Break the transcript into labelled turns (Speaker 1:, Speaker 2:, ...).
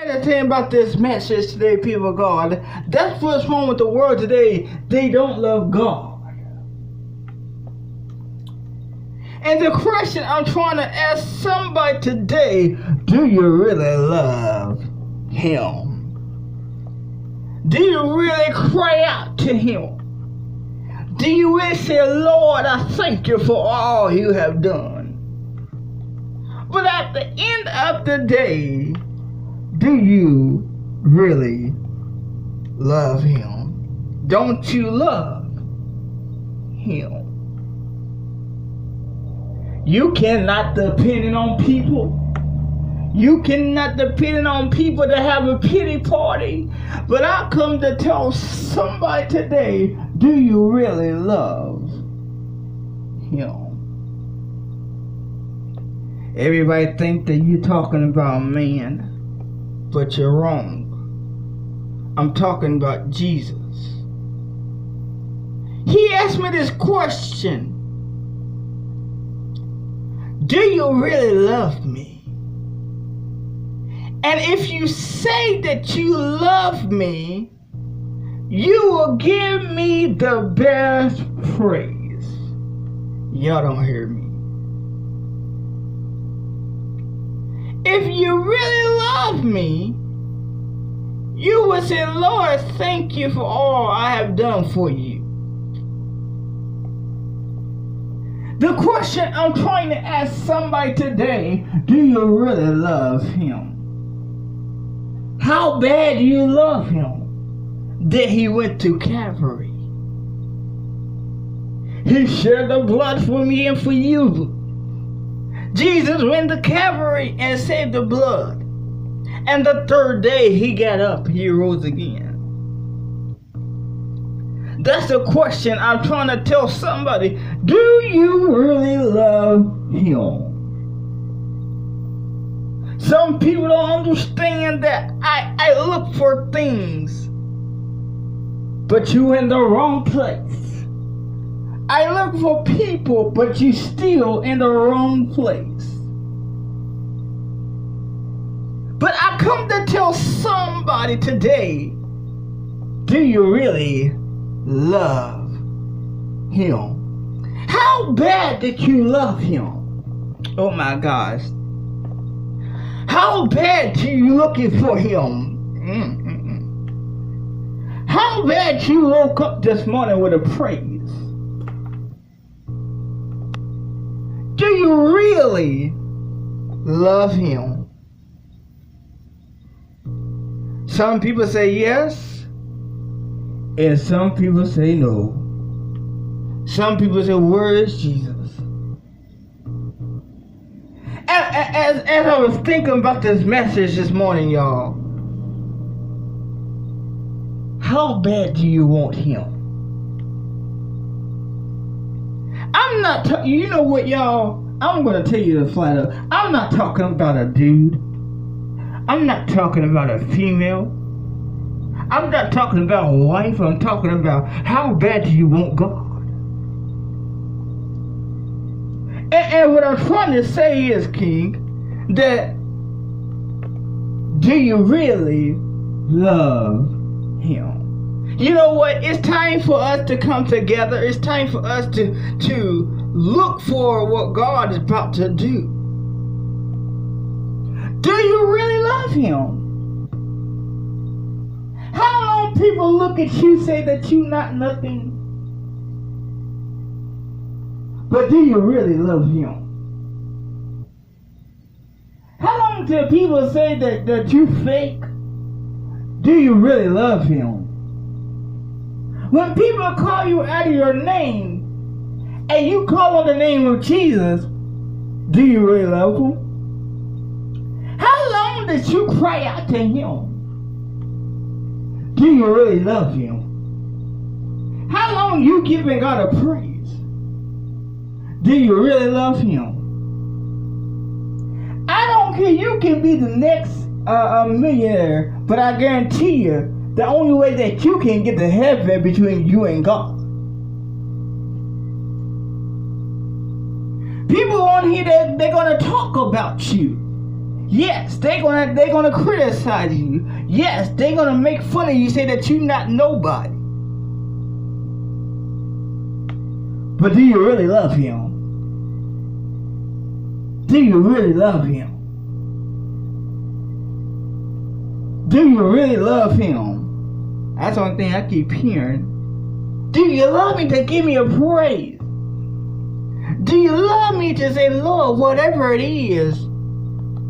Speaker 1: Anything about this message today, people of God. That's what's wrong with the world today. They don't love God. And the question I'm trying to ask somebody today, do you really love Him? Do you really cry out to Him? Do you really say, Lord, I thank you for all you have done? But at the end of the day, do you really love Him? Don't you love Him? You cannot depend on people. You cannot depend on people to have a pity party. But I come to tell somebody today, do you really love Him? Everybody think that you're talking about man, but you're wrong. I'm talking about Jesus. He asked me this question. Do you really love me? And if you say that you love me, you will give me the best praise. Y'all don't hear me. If you really love me, you will say, Lord, thank you for all I have done for you. The question I'm trying to ask somebody today, do you really love Him? How bad do you love Him that He went to Calvary? He shed the blood for me and for you. Jesus went to Calvary and saved the blood. And the third day He got up, He rose again. That's the question I'm trying to tell somebody. Do you really love Him? Some people don't understand that I look for things, but you in the wrong place. I look for people, but you still in the wrong place. But I come to tell somebody today, do you really love Him? How bad did you love Him? Oh my gosh. How bad do you looking for Him? How bad you woke up this morning with a praise? Do you really love Him? Some people say yes, and some people say no. Some people say, where is Jesus? As I was thinking about this message this morning, y'all, how bad do you want Him? I'm not, you know what, y'all? I'm going to tell you the flat out. I'm not talking about a dude. I'm not talking about a female. I'm not talking about a wife. I'm talking about how bad do you want God? And what I'm trying to say is, King, that do you really love Him? You know what? It's time for us to come together. It's time for us to look for what God is about to do. Do you really love Him? How long people look at you say that you not nothing? But do you really love Him? How long do people say that you fake? Do you really love Him? When people call you out of your name and you call on the name of Jesus, do you really love Him? How long did you cry out to Him? Do you really love Him? How long you giving God a praise? Do you really love Him? I don't care. You can be the next millionaire, but I guarantee you, the only way that you can get to heaven between you and God. People on here, they're going to talk about you. Yes, they're gonna criticize you. Yes, they're gonna make fun of you, say that you're not nobody. But do you really love him? Do you really love him? Do you really love him? That's the only thing I keep hearing. Do you love me to give me a praise? Do you love me to say, Lord, whatever it is,